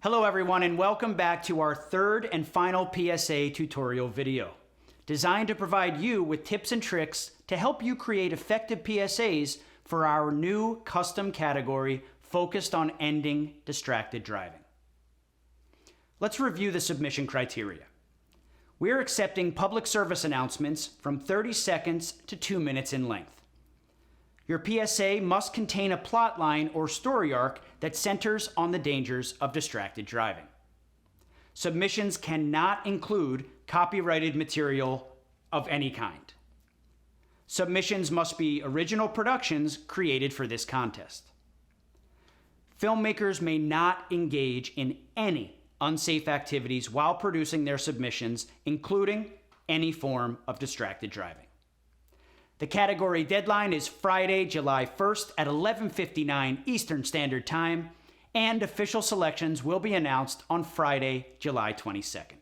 Hello everyone, and welcome back to our third and final PSA tutorial video, designed to provide you with tips and tricks to help you create effective PSAs for our new custom category focused on ending distracted driving. Let's review the submission criteria. We're accepting public service announcements from 30 seconds to 2 minutes in length. Your PSA must contain a plot line or story arc that centers on the dangers of distracted driving. Submissions cannot include copyrighted material of any kind. Submissions must be original productions created for this contest. Filmmakers may not engage in any unsafe activities while producing their submissions, including any form of distracted driving. The category deadline is Friday, July 1st at 11:59 Eastern Standard Time, and official selections will be announced on Friday, July 22nd.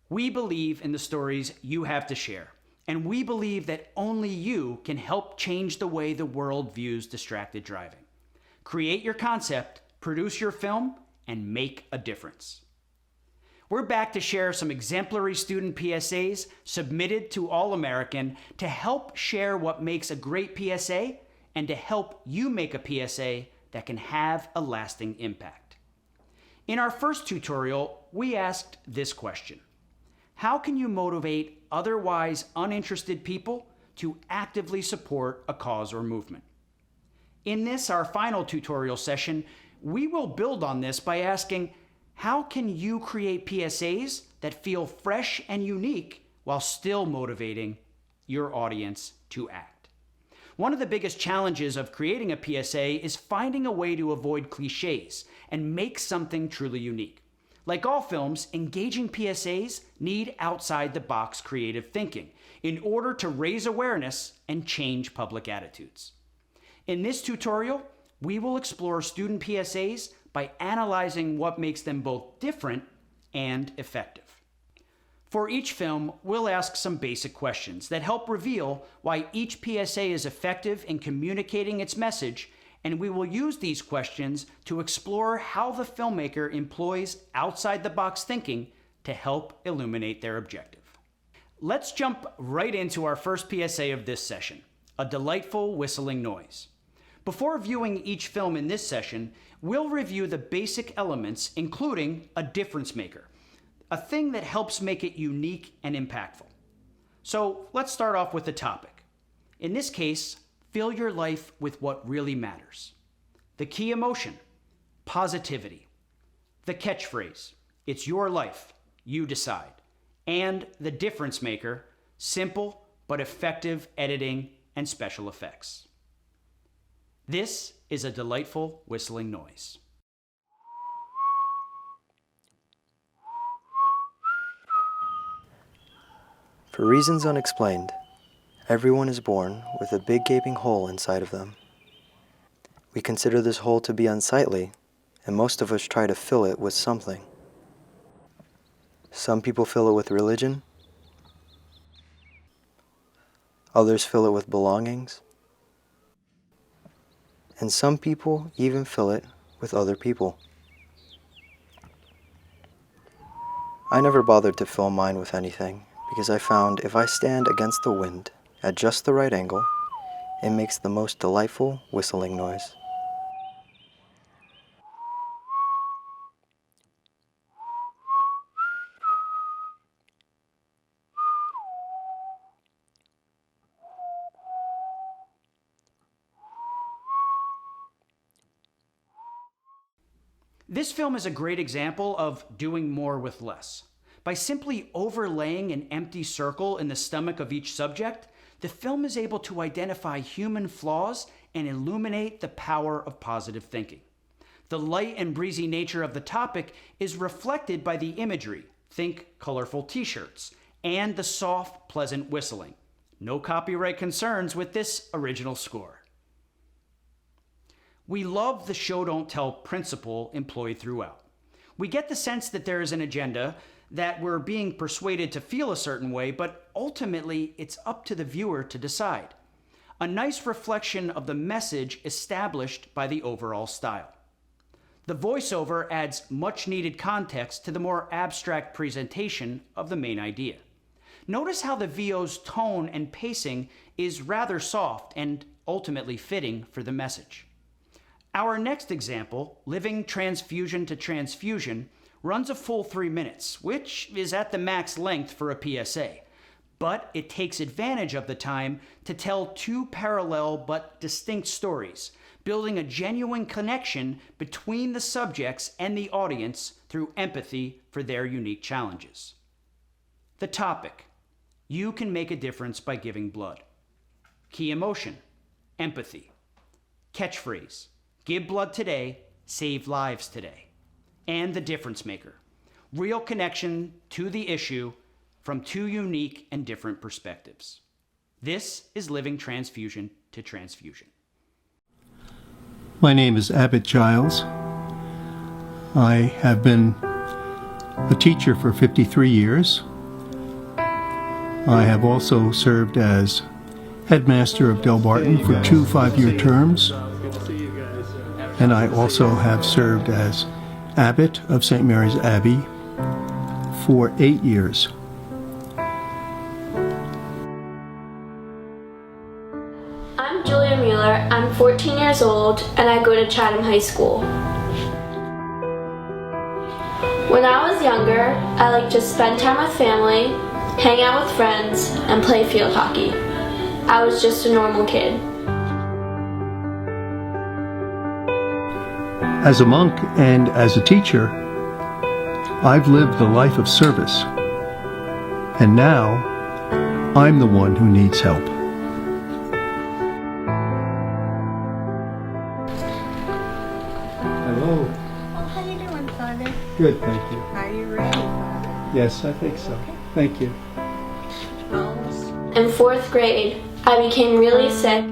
We believe in the stories you have to share, and we believe that only you can help change the way the world views distracted driving. Create your concept, produce your film, and make a difference. We're back to share some exemplary student PSAs submitted to All-American to help share what makes a great PSA and to help you make a PSA that can have a lasting impact. In our first tutorial, we asked this question: how can you motivate otherwise uninterested people to actively support a cause or movement? In this, our final tutorial session, we will build on this by asking, how can you create PSAs that feel fresh and unique while still motivating your audience to act? One of the biggest challenges of creating a PSA is finding a way to avoid cliches and make something truly unique. Like all films, engaging PSAs need outside-the-box creative thinking in order to raise awareness and change public attitudes. In this tutorial, we will explore student PSAs by analyzing what makes them both different and effective. For each film, we'll ask some basic questions that help reveal why each PSA is effective in communicating its message, and we will use these questions to explore how the filmmaker employs outside-the-box thinking to help illuminate their objective. Let's jump right into our first PSA of this session, a delightful whistling noise. Before viewing each film in this session, we'll review the basic elements, including a difference maker, a thing that helps make it unique and impactful. So let's start off with the topic. In this case, fill your life with what really matters. The key emotion, positivity. The catchphrase, it's your life, you decide. And the difference maker, simple but effective editing and special effects. This is a delightful whistling noise. For reasons unexplained, everyone is born with a big gaping hole inside of them. We consider this hole to be unsightly, and most of us try to fill it with something. Some people fill it with religion. Others fill it with belongings. And some people even fill it with other people. I never bothered to fill mine with anything because I found if I stand against the wind at just the right angle, it makes the most delightful whistling noise. This film is a great example of doing more with less. By simply overlaying an empty circle in the stomach of each subject, the film is able to identify human flaws and illuminate the power of positive thinking. The light and breezy nature of the topic is reflected by the imagery, think colorful t-shirts, and the soft, pleasant whistling. No copyright concerns with this original score. We love the show don't tell principle employed throughout. We get the sense that there is an agenda, that we're being persuaded to feel a certain way, but ultimately it's up to the viewer to decide. A nice reflection of the message established by the overall style. The voiceover adds much needed context to the more abstract presentation of the main idea. Notice how the VO's tone and pacing is rather soft and ultimately fitting for the message. Our next example, Living Transfusion to Transfusion, runs a full 3 minutes, which is at the max length for a PSA, but it takes advantage of the time to tell two parallel but distinct stories, building a genuine connection between the subjects and the audience through empathy for their unique challenges. The topic: you can make a difference by giving blood. Key emotion: empathy. Catchphrase: give blood today, save lives today. And the difference maker: real connection to the issue from two unique and different perspectives. This is Living Transfusion to Transfusion. My name is Abbott Giles. I have been a teacher for 53 years. I have also served as headmaster of Del Barton for 2 5-year terms. And I also have served as abbot of St. Mary's Abbey for 8 years. I'm Julia Mueller. I'm 14 years old and I go to Chatham High School. When I was younger, I liked to spend time with family, hang out with friends, and play field hockey. I was just a normal kid. As a monk and as a teacher, I've lived the life of service. And now, I'm the one who needs help. Hello. Oh, how you doing, Father? Good, thank you. Are you ready, Father? Yes, I think so. Thank you. In 4th grade, I became really sick.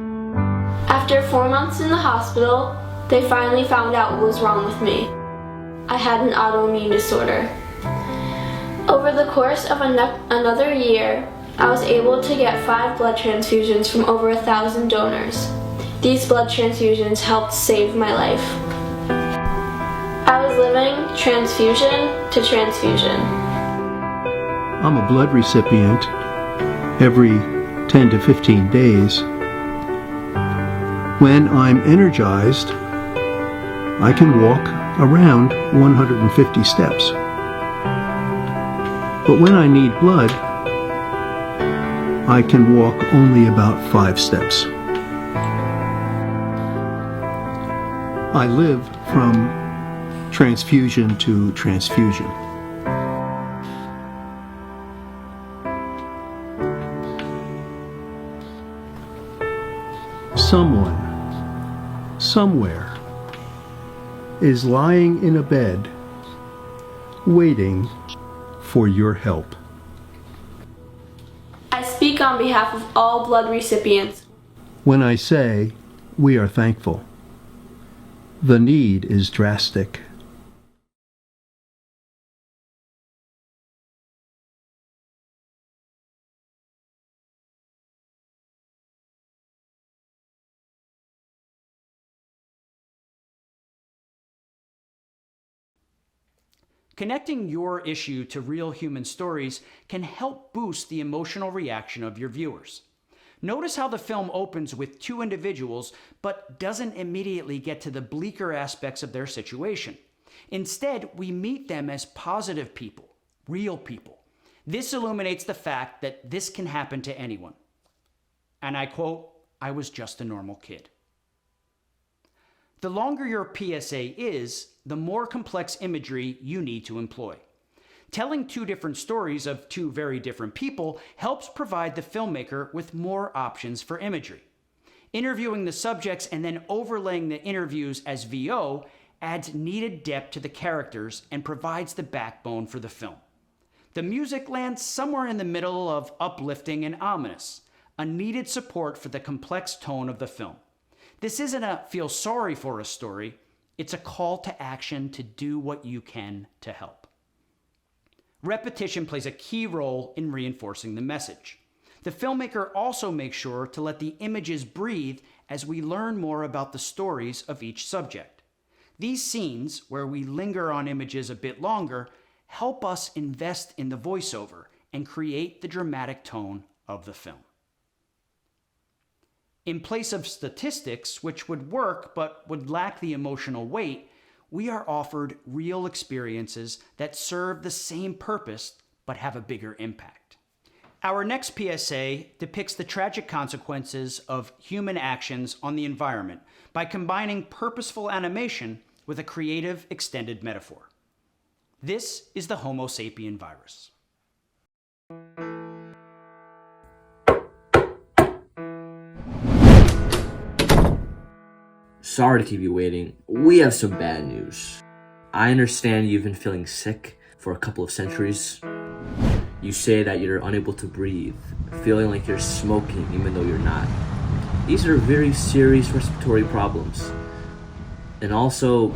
After 4 months in the hospital, they finally found out what was wrong with me. I had an autoimmune disorder. Over the course of another year, I was able to get 5 blood transfusions from over 1,000 donors. These blood transfusions helped save my life. I was living transfusion to transfusion. I'm a blood recipient every 10 to 15 days. When I'm energized, I can walk around 150 steps. But when I need blood, I can walk only about 5 steps. I live from transfusion to transfusion. Someone, somewhere, is lying in a bed, waiting for your help. I speak on behalf of all blood recipients. When I say we are thankful, the need is drastic. Connecting your issue to real human stories can help boost the emotional reaction of your viewers. Notice how the film opens with 2 individuals, but doesn't immediately get to the bleaker aspects of their situation. Instead, we meet them as positive people, real people. This illuminates the fact that this can happen to anyone. And I quote, "I was just a normal kid." The longer your PSA is, the more complex imagery you need to employ. Telling 2 different stories of 2 very different people helps provide the filmmaker with more options for imagery. Interviewing the subjects and then overlaying the interviews as VO adds needed depth to the characters and provides the backbone for the film. The music lands somewhere in the middle of uplifting and ominous, a needed support for the complex tone of the film. This isn't a feel sorry for us story, it's a call to action to do what you can to help. Repetition plays a key role in reinforcing the message. The filmmaker also makes sure to let the images breathe as we learn more about the stories of each subject. These scenes, where we linger on images a bit longer, help us invest in the voiceover and create the dramatic tone of the film. In place of statistics, which would work but would lack the emotional weight, we are offered real experiences that serve the same purpose but have a bigger impact. Our next PSA depicts the tragic consequences of human actions on the environment by combining purposeful animation with a creative extended metaphor. This is the Homo sapien virus. Sorry to keep you waiting. We have some bad news. I understand you've been feeling sick for a couple of centuries. You say that you're unable to breathe, feeling like you're smoking even though you're not. These are very serious respiratory problems. And also,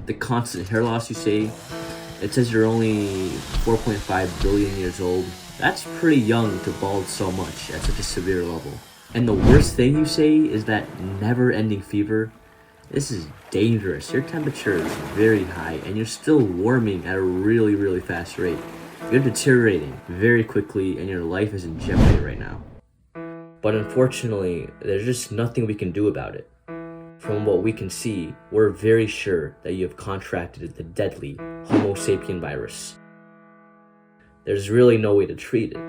the constant hair loss you say, it says you're only 4.5 billion years old. That's pretty young to bald so much at such a severe level. And the worst thing you say is that never-ending fever. This is dangerous. Your temperature is very high and you're still warming at a really, really fast rate. You're deteriorating very quickly and your life is in jeopardy right now. But unfortunately, there's just nothing we can do about it. From what we can see, we're very sure that you have contracted the deadly Homo sapien virus. There's really no way to treat it.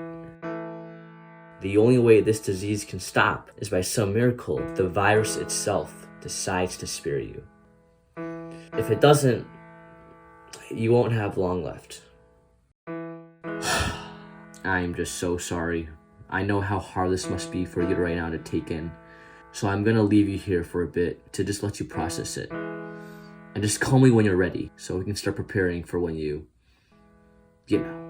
The only way this disease can stop is by some miracle the virus itself decides to spare you. If it doesn't, you won't have long left. I'm just so sorry. I know how hard this must be for you right now to take in. So I'm gonna leave you here for a bit to just let you process it. And just call me when you're ready so we can start preparing for when you know.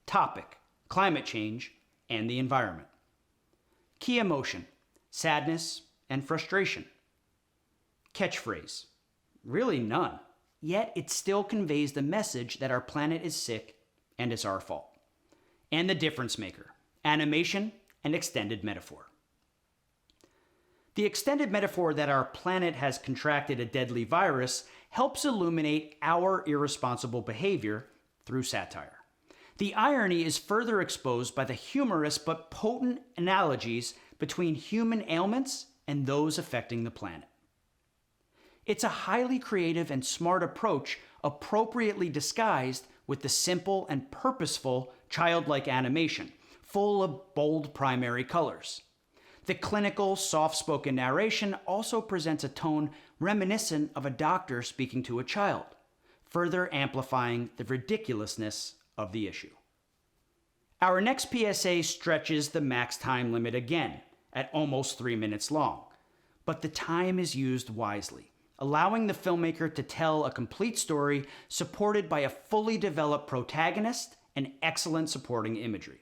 Topic: climate change and the environment. Key emotion: sadness and frustration. Catchphrase: really none. Yet it still conveys the message that our planet is sick and it's our fault. And the difference maker: animation and extended metaphor. The extended metaphor that our planet has contracted a deadly virus helps illuminate our irresponsible behavior through satire. The irony is further exposed by the humorous but potent analogies between human ailments and those affecting the planet. It's a highly creative and smart approach, appropriately disguised with the simple and purposeful childlike animation, full of bold primary colors. The clinical, soft-spoken narration also presents a tone reminiscent of a doctor speaking to a child, further amplifying the ridiculousness of the issue. Our next PSA stretches the max time limit again, at almost 3 minutes long, but the time is used wisely, allowing the filmmaker to tell a complete story supported by a fully developed protagonist and excellent supporting imagery.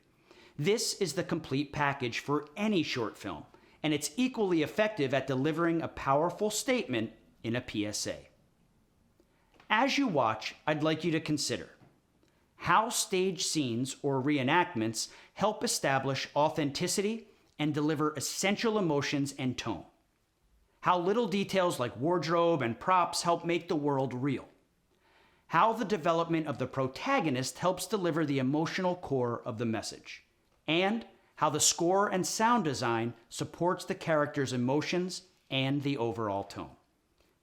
This is the complete package for any short film, and it's equally effective at delivering a powerful statement in a PSA. As you watch, I'd like you to consider how stage scenes or reenactments help establish authenticity and deliver essential emotions and tone. How little details like wardrobe and props help make the world real. How the development of the protagonist helps deliver the emotional core of the message. And how the score and sound design supports the character's emotions and the overall tone.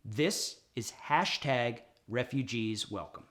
This is #RefugeesWelcome.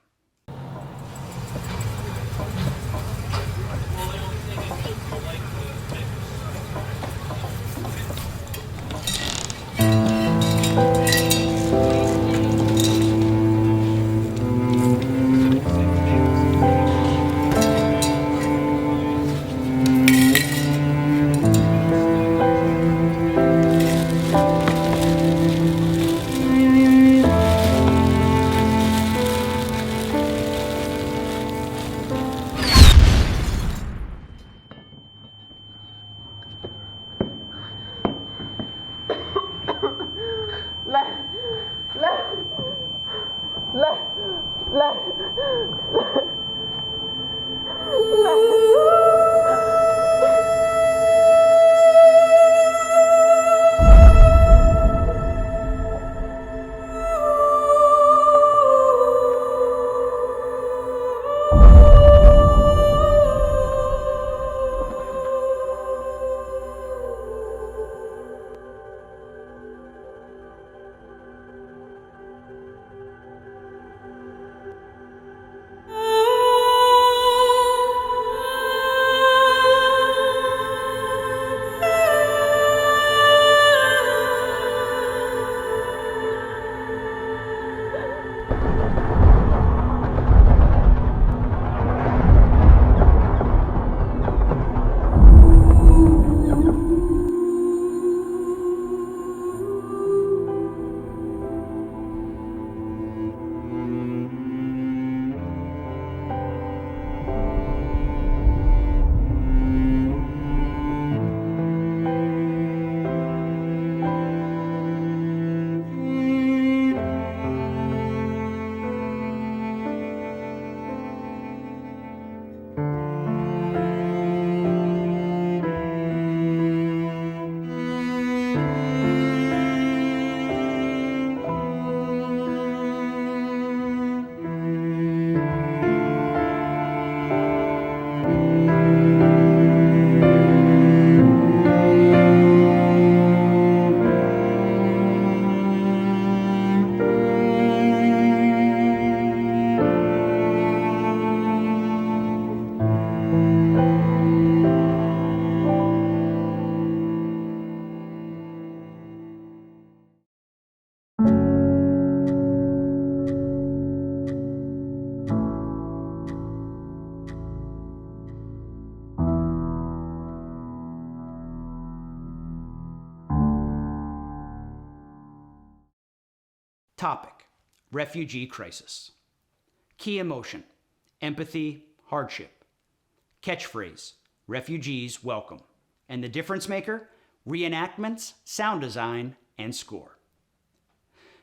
Topic: Refugee crisis. Key emotion: empathy, hardship. Catchphrase: refugees welcome. And the difference maker: reenactments, sound design, and score.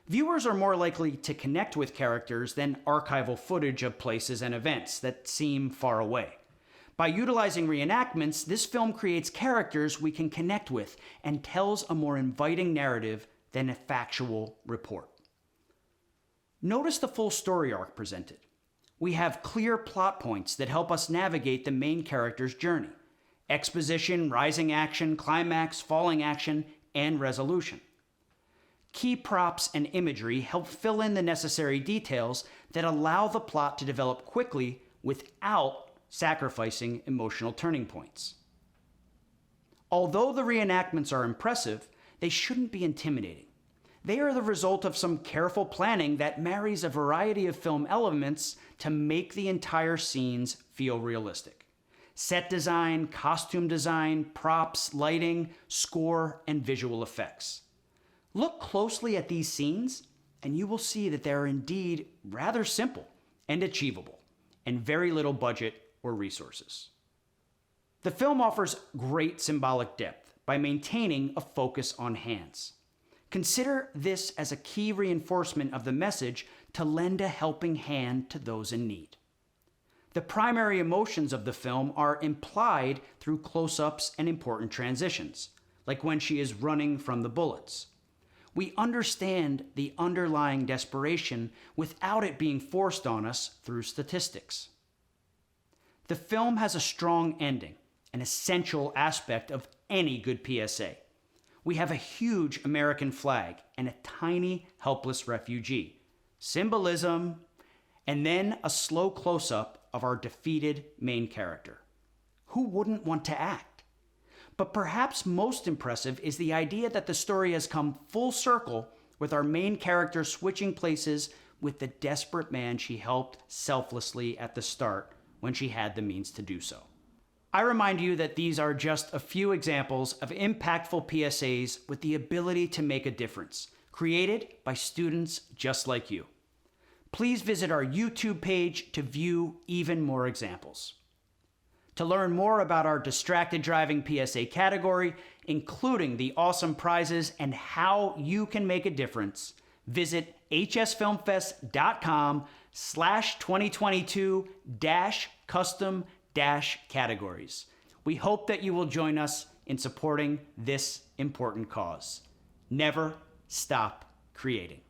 Viewers are more likely to connect with characters than archival footage of places and events that seem far away. By utilizing reenactments, this film creates characters we can connect with and tells a more inviting narrative than a factual report. Notice the full story arc presented. We have clear plot points that help us navigate the main character's journey: exposition, rising action, climax, falling action, and resolution. Key props and imagery help fill in the necessary details that allow the plot to develop quickly without sacrificing emotional turning points. Although the reenactments are impressive, they shouldn't be intimidating. They are the result of some careful planning that marries a variety of film elements to make the entire scenes feel realistic. Set design, costume design, props, lighting, score, and visual effects. Look closely at these scenes, and you will see that they are indeed rather simple and achievable, and very little budget or resources. The film offers great symbolic depth by maintaining a focus on hands. Consider this as a key reinforcement of the message to lend a helping hand to those in need. The primary emotions of the film are implied through close-ups and important transitions, like when she is running from the bullets. We understand the underlying desperation without it being forced on us through statistics. The film has a strong ending, an essential aspect of any good PSA. We have a huge American flag and a tiny, helpless refugee. Symbolism, and then a slow close-up of our defeated main character. Who wouldn't want to act? But perhaps most impressive is the idea that the story has come full circle with our main character switching places with the desperate man she helped selflessly at the start when she had the means to do so. I remind you that these are just a few examples of impactful PSAs with the ability to make a difference, created by students just like you. Please visit our YouTube page to view even more examples. To learn more about our distracted driving PSA category, including the awesome prizes and how you can make a difference, visit hsfilmfest.com/2022-custom-categories. We hope that you will join us in supporting this important cause. Never stop creating.